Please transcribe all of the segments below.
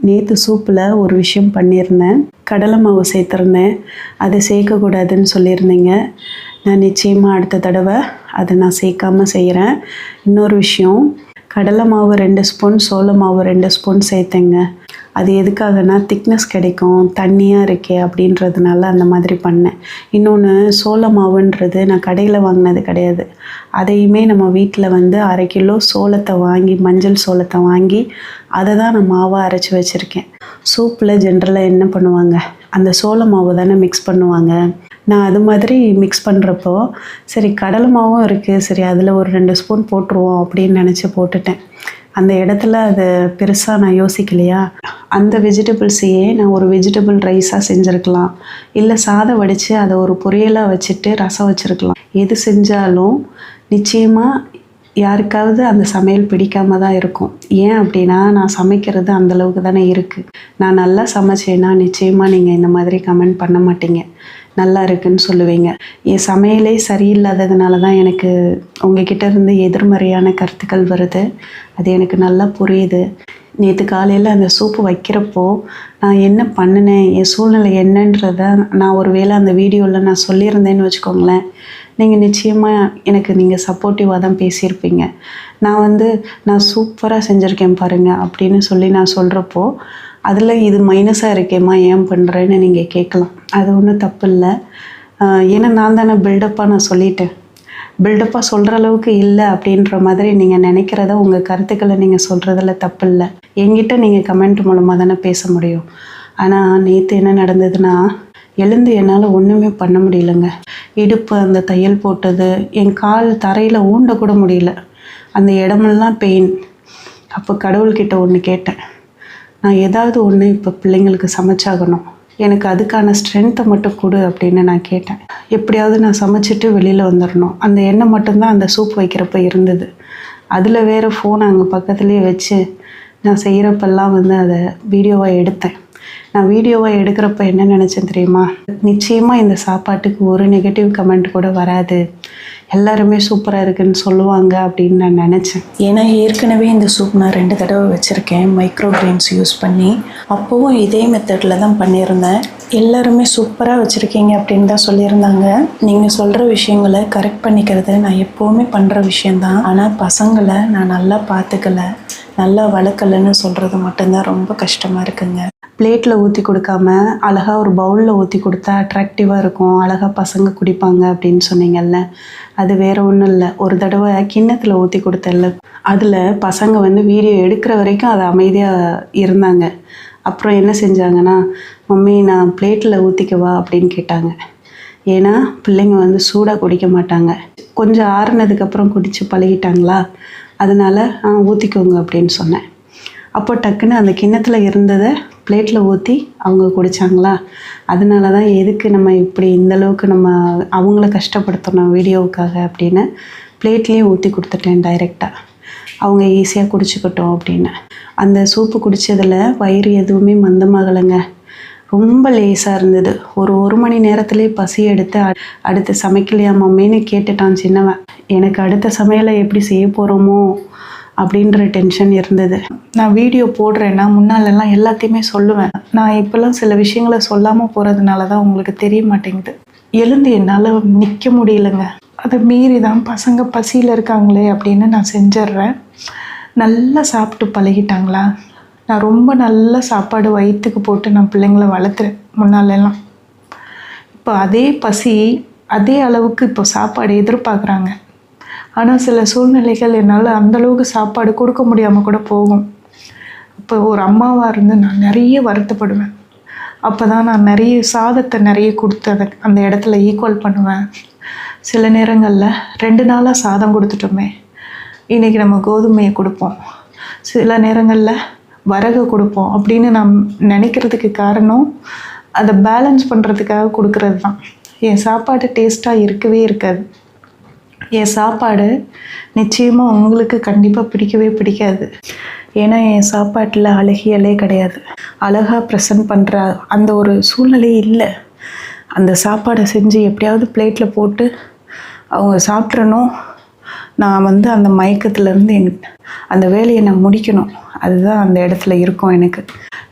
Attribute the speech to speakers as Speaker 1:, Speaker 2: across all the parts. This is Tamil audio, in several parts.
Speaker 1: நேற்று சூப்பில் ஒரு விஷயம் பண்ணியிருந்தேன். கடலை மாவு சேர்த்துருந்தேன். அதை சேர்க்கக்கூடாதுன்னு சொல்லியிருந்தீங்க. நான் நிச்சயமாக அடுத்த தடவை அதை நான் சேர்க்காமல் செய்கிறேன். இன்னொரு விஷயம், கடலை மாவு 2 ஸ்பூன், சோள மாவு 2 ஸ்பூன் சேர்த்தேங்க. அது எதுக்காகனா திக்னஸ் கிடைக்கும், தண்ணியாக இருக்கே அப்படின்றதுனால அந்த மாதிரி பண்ணேன். இன்னொன்று, சோள மாவுன்றது நான் கடையில் வாங்கினது கிடையாது. அதையுமே நம்ம வீட்டில் வந்து 1/2 கிலோ சோளத்தை வாங்கி, மஞ்சள் சோளத்தை வாங்கி அதை தான் நான் மாவாக அரைச்சி வச்சுருக்கேன். சூப்பில் ஜென்ரலாக என்ன பண்ணுவாங்க, அந்த சோள மாவு தானே மிக்ஸ் பண்ணுவாங்க. நான் அது மாதிரி மிக்ஸ் பண்ணுறப்போ சரி கடலை மாவும் இருக்குது, சரி அதில் ஒரு 2 ஸ்பூன் போட்டுருவோம் அப்படின்னு நினச்சி போட்டுட்டேன். அந்த இடத்துல அதை பெருசாக நான் யோசிக்கலையா. அந்த வெஜிடபிள்ஸையே நான் ஒரு வெஜிடபிள் ரைஸாக செஞ்சுருக்கலாம், இல்லை சாதம் வடித்து அதை ஒரு பொரியலாக வச்சுட்டு ரசம் வச்சுருக்கலாம். எது செஞ்சாலும் நிச்சயமாக யாருக்காவது அந்த சமையல் பிடிக்காம தான் இருக்கும். ஏன் அப்படின்னா, நான் சமைக்கிறது அந்தளவுக்கு தானே இருக்குது. நான் நல்லா சமைச்சேன்னா நிச்சயமாக நீங்கள் இந்த மாதிரி கமெண்ட் பண்ண மாட்டீங்க, நல்லா இருக்குன்னு சொல்லுவீங்க. என் சமையலே சரியில்லாததுனால தான் எனக்கு உங்ககிட்ட இருந்து எதிர்மறையான கருத்துக்கள் வருது. அது எனக்கு நல்லா புரியுது. நேற்று காலையில் அந்த சூப்பு வைக்கிறப்போ நான் என்ன பண்ணினேன், என் சூழ்நிலை என்னன்றத நான் ஒரு வேளை அந்த வீடியோவில் நான் சொல்லியிருந்தேன்னு வச்சுக்கோங்களேன், நீங்கள் நிச்சயமாக எனக்கு நீங்கள் சப்போர்ட்டிவாக தான் பேசியிருப்பீங்க. நான் சூப்பராக செஞ்சுருக்கேன் பாருங்கள் அப்படின்னு சொல்லி நான் சொல்கிறப்போ அதில் இது மைனஸாக இருக்கேம்மா ஏன் பண்ணுறேன்னு நீங்கள் கேட்கலாம். அது ஒன்றும் தப்பு இல்லை. ஏன்னா நான் தானே பில்டப்பாக நான் சொல்லிட்டேன். பில்டப்பாக சொல்கிற அளவுக்கு இல்லை அப்படின்ற மாதிரி நீங்கள் நினைக்கிறத, உங்கள் கருத்துக்களை நீங்கள் சொல்கிறதில்ல தப்பு இல்லை. என்கிட்ட நீங்கள் கமெண்ட் மூலமாக தானே பேச முடியும். ஆனால் நேற்று என்ன நடந்ததுன்னா, எழுந்து என்னால் ஒன்றுமே பண்ண முடியலைங்க. இடுப்பு அந்த தையல் போட்டது, என் கால் தரையில் ஊண்ட கூட முடியல, அந்த இடமெல்லாம் பெயின். அப்போ கடவுள்கிட்ட ஒன்று கேட்டேன், நான் ஏதாவது ஒன்று இப்போ பிள்ளைங்களுக்கு சமைச்சாகணும், எனக்கு அதுக்கான ஸ்ட்ரென்த்தை மட்டும் கொடு அப்படின்னு நான் கேட்டேன். எப்படியாவது நான் சமைச்சிட்டு வெளியில் வந்துடணும். அந்த எண்ணம் மட்டும்தான் அந்த சூப் வைக்கிறப்ப இருந்தது. அதில் வேறு ஃபோன் அங்கே பக்கத்துலேயே வச்சு நான் செய்கிறப்பெல்லாம் அதை வீடியோவாக எடுத்தேன். நான் வீடியோவாக எடுக்கிறப்ப என்ன நினச்சேன் தெரியுமா, நிச்சயமாக இந்த சாப்பாட்டுக்கு ஒரு நெகட்டிவ் கமெண்ட் கூட வராது, எல்லாருமே சூப்பராக இருக்குன்னு சொல்லுவாங்க அப்படின்னு நான் நினச்சேன். ஏன்னா ஏற்கனவே இந்த சூப் நான் 2 தடவை வச்சுருக்கேன் மைக்ரோ கிரெயின்ஸ் யூஸ் பண்ணி. அப்போவும் இதே மெத்தடில் தான் பண்ணியிருந்தேன். எல்லாருமே சூப்பராக வச்சுருக்கீங்க அப்படின்னு தான் சொல்லியிருந்தாங்க. நீங்கள் சொல்கிற விஷயங்களை கரெக்ட் பண்ணிக்கிறது நான் எப்போவுமே பண்ணுற விஷயந்தான். ஆனால் பசங்களை நான் நல்லா பார்த்துக்கல, நல்லா வளர்க்கலைன்னு சொல்கிறது மட்டும்தான் ரொம்ப கஷ்டமாக இருக்குங்க. பிளேட்டில் ஊற்றி கொடுக்காம அழகாக ஒரு பவுலில் ஊற்றி கொடுத்தா அட்ராக்டிவாக இருக்கும், அழகாக பசங்க குடிப்பாங்க அப்படின்னு சொன்னீங்கல்ல, அது வேறு ஒன்றும் இல்லை. ஒரு தடவை கிண்ணத்தில் ஊற்றி கொடுத்தல, அதில் பசங்க வீடியோ எடுக்கிற வரைக்கும் அது அமைதியாக இருந்தாங்க. அப்புறம் என்ன செஞ்சாங்கன்னா, மம்மி நான் பிளேட்டில் ஊற்றிக்கவா அப்படின்னு கேட்டாங்க. ஏன்னா பிள்ளைங்க சூடாக குடிக்க மாட்டாங்க, கொஞ்சம் ஆறுனதுக்கப்புறம் குடித்து பழகிட்டாங்களா, அதனால் ஊற்றிக்கோங்க அப்படின்னு சொன்னேன். அப்போ டக்குன்னு அந்த கிண்ணத்தில் இருந்ததை பிளேட்டில் ஊற்றி அவங்க குடித்தாங்களா. அதனால தான் எதுக்கு நம்ம இப்படி இந்தளவுக்கு நம்ம அவங்கள கஷ்டப்படுத்தணும் வீடியோவுக்காக அப்படின்னு பிளேட்லேயே ஊற்றி கொடுத்துட்டேன் டைரெக்டாக. அவங்க ஈஸியாக குடிச்சுக்கிட்டோம் அப்படின்னு. அந்த சூப்பு குடித்ததில் வயிறு எதுவுமே மந்தமாகலைங்க, ரொம்ப லேசாக இருந்தது. ஒரு மணி நேரத்துலேயே பசி எடுத்து அடுத்து சமைக்கலையா மம்மின்னு கேட்டுட்டான் சின்னவன். எனக்கு அடுத்த சமையலை எப்படி செய்ய போகிறோமோ அப்படின்ற டென்ஷன் இருந்தது. நான் வீடியோ போடுறேன்னா முன்னாலெல்லாம் எல்லாத்தையுமே சொல்லுவேன். நான் இப்போல்லாம் சில விஷயங்களை சொல்லாமல் போகிறதுனால தான் உங்களுக்கு தெரிய மாட்டேங்குது. எழுந்து என்னால் நிற்க முடியலைங்க. அதை மீறி தான் பசங்க பசியில் இருக்காங்களே அப்படின்னு நான் செஞ்சிட்றேன். நல்லா சாப்பிட்டு பழகிட்டாங்களா. நான் ரொம்ப நல்ல சாப்பாடு வயிற்றுக்கு போட்டு நான் பிள்ளைங்கள வளர்த்துறேன் முன்னாலெல்லாம். இப்போ அதே பசி அதே அளவுக்கு இப்போ சாப்பாடு எதிர்பார்க்குறாங்க. ஆனால் சில சூழ்நிலைகள் என்னால் அந்தளவுக்கு சாப்பாடு கொடுக்க முடியாமல் கூட போகும். இப்போ ஒரு அம்மாவாக இருந்து நான் நிறைய வருத்தப்படுவேன். அப்போ தான் நான் நிறைய சாதத்தை நிறைய கொடுத்து அந்த இடத்துல ஈக்குவல் பண்ணுவேன். சில நேரங்களில் 2 நாளாக சாதம் கொடுத்துட்டோமே, இன்றைக்கி நம்ம கோதுமையை கொடுப்போம், சில நேரங்களில் வரகு கொடுப்போம் அப்படின்னு நான் நினைக்கிறதுக்கு காரணம் அதை பேலன்ஸ் பண்ணுறதுக்காக கொடுக்கறது தான். என் சாப்பாடு டேஸ்ட்டாக இருக்கவே இருக்காது. என் சாப்பாடு நிச்சயமாக உங்களுக்கு கண்டிப்பாக பிடிக்கவே பிடிக்காது. ஏன்னா என் சாப்பாட்டில் அழகியலே கிடையாது. அழகாக ப்ரெசன்ட் பண்ணுற அந்த ஒரு சூழ்நிலை இல்லை. அந்த சாப்பாடை செஞ்சு எப்படியாவது பிளேட்டில் போட்டு அவங்க சாப்பிட்றணும், நான் அந்த மயக்கத்துலேருந்து அந்த வேலையை நான் முடிக்கணும், அதுதான் அந்த இடத்துல இருக்கும் எனக்கு.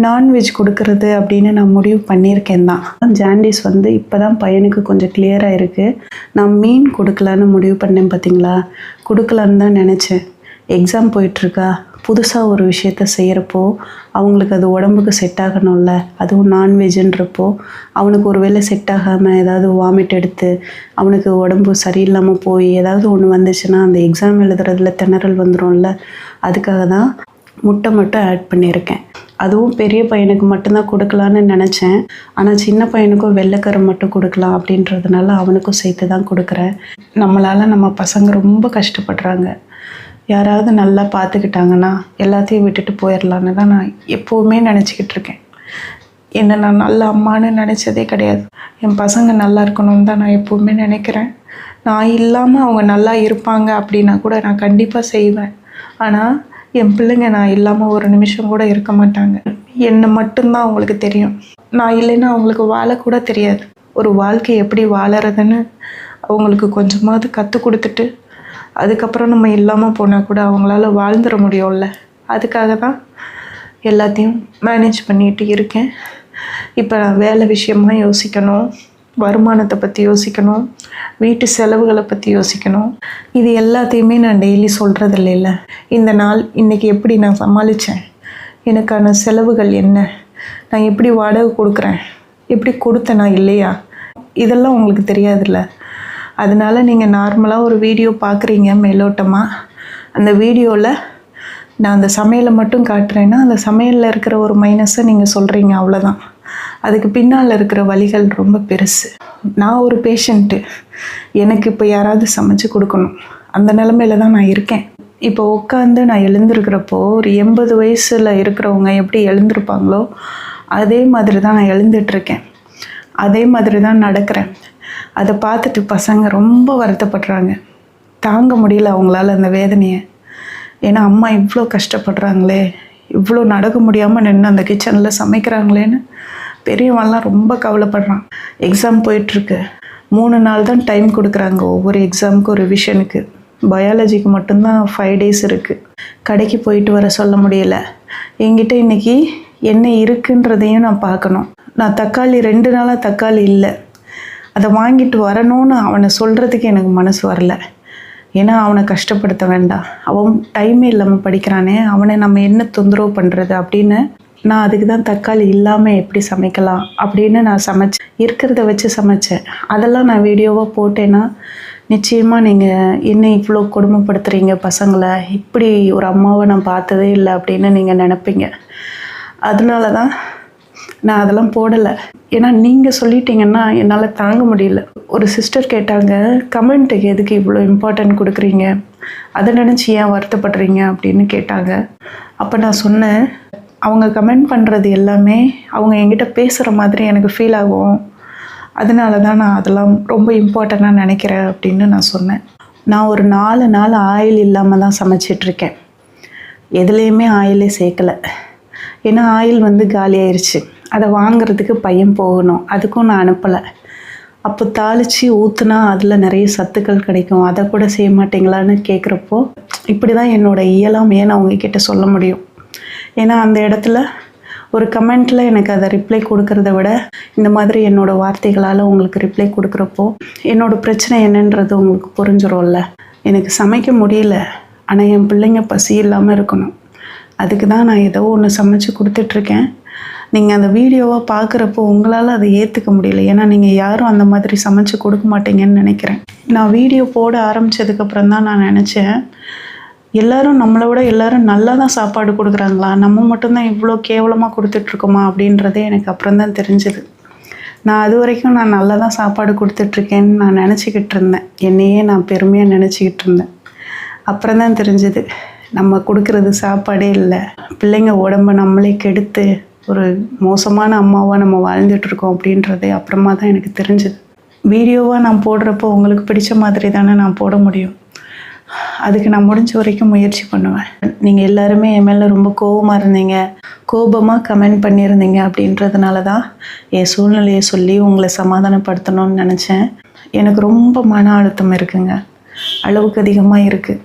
Speaker 1: நான்வெஜ் கொடுக்கறது அப்படின்னு நான் முடிவு பண்ணியிருக்கேன் தான். ஜாண்டிஸ் வந்து இப்போ தான் பையனுக்கு கொஞ்சம் கிளியராக இருக்குது. நான் மீன் கொடுக்கலான்னு முடிவு பண்ணேன் பார்த்தீங்களா, கொடுக்கலான்னு தான் நினச்சேன். எக்ஸாம் போயிட்டுருக்கா, புதுசாக ஒரு விஷயத்த செய்கிறப்போ அவங்களுக்கு அது உடம்புக்கு செட் ஆகணும்ல, அதுவும் நான்வெஜ்ன்றப்போ அவனுக்கு ஒரு வேளை செட் ஆகாமல் ஏதாவது வாமிட் எடுத்து அவனுக்கு உடம்பு சரியில்லாமல் போய் ஏதாவது ஒன்று வந்துச்சுன்னா அந்த எக்ஸாம் எழுதுறதுல திணறல் வந்துடும்ல. அதுக்காக தான் முட்டை மட்டும் ஆட் பண்ணியிருக்கேன். அதுவும் பெரிய பையனுக்கு மட்டும்தான் கொடுக்கலான்னு நினச்சேன். ஆனால் சின்ன பையனுக்கும் வெள்ளைக்கரை மட்டும் கொடுக்கலாம் அப்படின்றதுனால அவனுக்கும் சேர்த்து தான் கொடுக்குறேன். நம்மளால் நம்ம பசங்க ரொம்ப கஷ்டப்படுறாங்க. யாராவது நல்லா பார்த்துக்கிட்டாங்கன்னா எல்லாத்தையும் விட்டுட்டு போயிடலான்னு தான் நான் எப்போவுமே நினச்சிக்கிட்டு இருக்கேன். என்னை நான் நல்ல அம்மானு நினச்சதே கிடையாது. என் பசங்க நல்லா இருக்கணும்னு தான் நான் எப்போவுமே நினைக்கிறேன். நான் இல்லாமல் அவங்க நல்லா இருப்பாங்க அப்படின்னா கூட நான் கண்டிப்பாக செய்வேன். ஆனால் என் பிள்ளைங்க நான் இல்லாமல் ஒரு நிமிஷம் கூட இருக்க மாட்டாங்க. என்னை மட்டும்தான் அவங்களுக்கு தெரியும். நான் இல்லைன்னா அவங்களுக்கு வாழக்கூட தெரியாது. ஒரு வாழ்க்கை எப்படி வாழறதுன்னு அவங்களுக்கு கொஞ்சமாவது கற்றுக் கொடுத்துட்டு அதுக்கப்புறம் நம்ம இல்லாமல் போனால் கூட அவங்களால வாழ்ந்துட முடியும்ல. அதுக்காக தான் எல்லாத்தையும் மேனேஜ் பண்ணிட்டு இருக்கேன். இப்போ நான் வேலை விஷயமாக யோசிக்கணும், வருமானத்தை பற்றி யோசிக்கணும், வீட்டு செலவுகளை பற்றி யோசிக்கணும். இது எல்லாத்தையுமே நான் டெய்லி சொல்கிறது இல்லைல்ல. இந்த நாள் இன்றைக்கி எப்படி நான் சமாளித்தேன், எனக்கான செலவுகள் என்ன, நான் எப்படி வாடகை கொடுக்குறேன், எப்படி கொடுத்தேன் நான் இல்லையா, இதெல்லாம் உங்களுக்கு தெரியாதுல்ல. அதனால் நீங்கள் நார்மலாக ஒரு வீடியோ பார்க்குறீங்க மேலோட்டமாக. அந்த வீடியோவில் நான் அந்த சமையலை மட்டும் காட்டுறேன்னா அந்த சமையலில் இருக்கிற ஒரு மைனஸை நீங்கள் சொல்கிறீங்க, அவ்வளோதான். அதுக்கு பின்னால் இருக்கிற வலிகள் ரொம்ப பெருசு. நான் ஒரு பேஷண்ட்டு, எனக்கு இப்போ யாராவது சமைச்சு கொடுக்கணும், அந்த நிலமையில தான் நான் இருக்கேன். இப்போ உட்காந்து நான் எழுந்திருக்கிறப்போ ஒரு 80 வயசில் இருக்கிறவங்க எப்படி எழுந்திருப்பாங்களோ அதே மாதிரி தான் நான் எழுந்துட்டுருக்கேன். அதே மாதிரி தான் நடக்கிறேன். அதை பார்த்துட்டு பசங்க ரொம்ப வருத்தப்படுறாங்க. தாங்க முடியல அவங்களால அந்த வேதனையை. ஏன்னா அம்மா இவ்வளோ கஷ்டப்படுறாங்களே, இவ்வளோ நடக்க முடியாமல் நின்று அந்த கிச்சனில் சமைக்கிறாங்களேன்னு பெரியவன்லாம் ரொம்ப கவலைப்படுறான். எக்ஸாம் போயிட்டுருக்கு. 3 நாள் தான் டைம் கொடுக்குறாங்க ஒவ்வொரு எக்ஸாமுக்கு, ஒரு ரிவிஷனுக்கு. பயாலஜிக்கு மட்டும்தான் 5 days இருக்குது. கடைக்கு போயிட்டு வர சொல்ல முடியல. என்கிட்ட இன்றைக்கி என்ன இருக்குன்றதையும் நான் பார்க்கணும். நான் தக்காளி 2 நாளாக தக்காளி இல்லை, அதை வாங்கிட்டு வரணும்னு அவனை சொல்கிறதுக்கு எனக்கு மனசு வரல. ஏன்னா அவனை கஷ்டப்படுத்த வேண்டாம், அவன் டைமே இல்லாமல் படிக்கிறானே, அவனை நம்ம என்ன தொந்தரவு பண்ணுறது அப்படின்னு நான் அதுக்கு தான் தக்காளி இல்லாமல் எப்படி சமைக்கலாம் அப்படின்னு நான் சமைச்சேன். இருக்கிறத வச்சு சமைச்சேன். அதெல்லாம் நான் வீடியோவாக போட்டேன்னா நிச்சயமாக நீங்கள் என்ன இவ்வளோ கொடுமைப்படுத்துகிறீங்க பசங்களை, இப்படி ஒரு அம்மாவை நான் பார்த்ததே இல்லை அப்படின்னு நீங்கள் நினைப்பீங்க. அதனால தான் நான் அதெல்லாம் போடலை. ஏன்னா நீங்கள் சொல்லிட்டீங்கன்னா என்னால் தாங்க முடியல. ஒரு சிஸ்டர் கேட்டாங்க, கமெண்ட்டுக்கு எதுக்கு இவ்வளோ இம்பார்ட்டன்ட் கொடுக்குறீங்க, அதை நினச்சி ஏன் வருத்தப்படுறீங்க அப்படின்னு கேட்டாங்க. அப்போ நான் சொன்னேன், அவங்க கமெண்ட் பண்ணுறது எல்லாமே அவங்க என்கிட்ட பேசுகிற மாதிரி எனக்கு ஃபீல் ஆகும், அதனால தான் நான் அதெல்லாம் ரொம்ப இம்பார்ட்டண்ட்டாக நினைக்கிறேன் அப்படின்னு நான் சொன்னேன். நான் ஒரு 4 நாள் ஆயில் இல்லாமல் தான் சமைச்சிட்ருக்கேன். எதுலேயுமே ஆயிலே சேர்க்கலை. ஏன்னா ஆயில் வந்து காலி ஆயிடுச்சு. அதை வாங்கிறதுக்கு பையன் போகணும், அதுக்கும் நான் அனுப்பலை. அப்போ தாளித்து ஊற்றுனா அதில் நிறைய சத்துக்கள் கிடைக்கும், அதை கூட செய்ய மாட்டீங்களான்னு கேட்குறப்போ இப்படி தான் என்னோடய இயலாமையை அவங்கக்கிட்ட சொல்ல முடியும். ஏன்னா அந்த இடத்துல ஒரு கமெண்ட்டில் எனக்கு அதை ரிப்ளை கொடுக்கறத விட இந்த மாதிரி என்னோடய வார்த்தைகளால் உங்களுக்கு ரிப்ளை கொடுக்குறப்போ என்னோடய பிரச்சனை என்னன்றது உங்களுக்கு புரிஞ்சிடும்ல. எனக்கு சமைக்க முடியல, ஆனால் என் பிள்ளைங்க பசி இல்லாமல் இருக்கணும், அதுக்கு தான் நான் ஏதோ ஒன்று சமைச்சு கொடுத்துட்ருக்கேன். நீங்கள் அந்த வீடியோவை பார்க்குறப்போ உங்களால் அதை ஏற்றுக்க முடியல. ஏன்னா நீங்கள் யாரும் அந்த மாதிரி சமைச்சு கொடுக்க மாட்டீங்கன்னு நினைக்கிறேன். நான் வீடியோ போட ஆரம்பித்ததுக்கப்புறம் தான் நான் நினச்சேன், எல்லோரும் நம்மளை விட எல்லோரும் நல்லா தான் சாப்பாடு கொடுக்குறாங்களா, நம்ம மட்டும்தான் இவ்வளோ கேவலமாக கொடுத்துட்ருக்கோமா அப்படின்றதே எனக்கு அப்புறம் தான் தெரிஞ்சுது. நான் அது வரைக்கும் நான் நல்லா தான் சாப்பாடு கொடுத்துட்ருக்கேன்னு நான் நினச்சிக்கிட்டு இருந்தேன். என்னையே நான் பெருமையாக நினச்சிக்கிட்டு இருந்தேன். அப்புறம் தான் தெரிஞ்சுது நம்ம கொடுக்குறது சாப்பாடே இல்லை, பிள்ளைங்க உடம்பை நம்மளே கெடுத்து ஒரு மோசமான அம்மாவாக நம்ம வாழ்ந்துட்டுருக்கோம் அப்படின்றதே அப்புறமா தான் எனக்கு தெரிஞ்சுது. வீடியோவாக நான் போடுறப்போ உங்களுக்கு பிடிச்ச மாதிரி தானே நான் போட முடியும். அதுக்கு நான் முடிஞ்ச வரைக்கும் முயற்சி பண்ணுவேன். நீங்கள் எல்லாருமே என் மேலே ரொம்ப கோபமாக இருந்தீங்க, கோபமாக கமெண்ட் பண்ணியிருந்தீங்க அப்படின்றதுனால தான் என் சூழ்நிலையை சொல்லி உங்களை சமாதானப்படுத்தணும்னு நினச்சேன். எனக்கு ரொம்ப மன அழுத்தம் இருக்குங்க, அளவுக்கு அதிகமாக இருக்குது.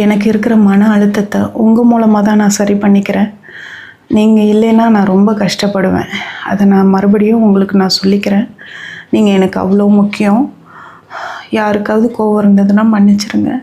Speaker 1: எனக்கு இருக்கிற மன அழுத்தத்தை உங்கள் மூலமாக தான் நான் சரி பண்ணிக்கிறேன்.
Speaker 2: நீங்கள் இல்லைன்னா நான் ரொம்ப கஷ்டப்படுவேன். அதை நான் மறுபடியும் உங்களுக்கு நான் சொல்லிக்கிறேன். நீங்கள் எனக்கு அவ்வளோ முக்கியம். யாருக்காவது கோவம் இருந்ததுன்னா மன்னிச்சிருங்க.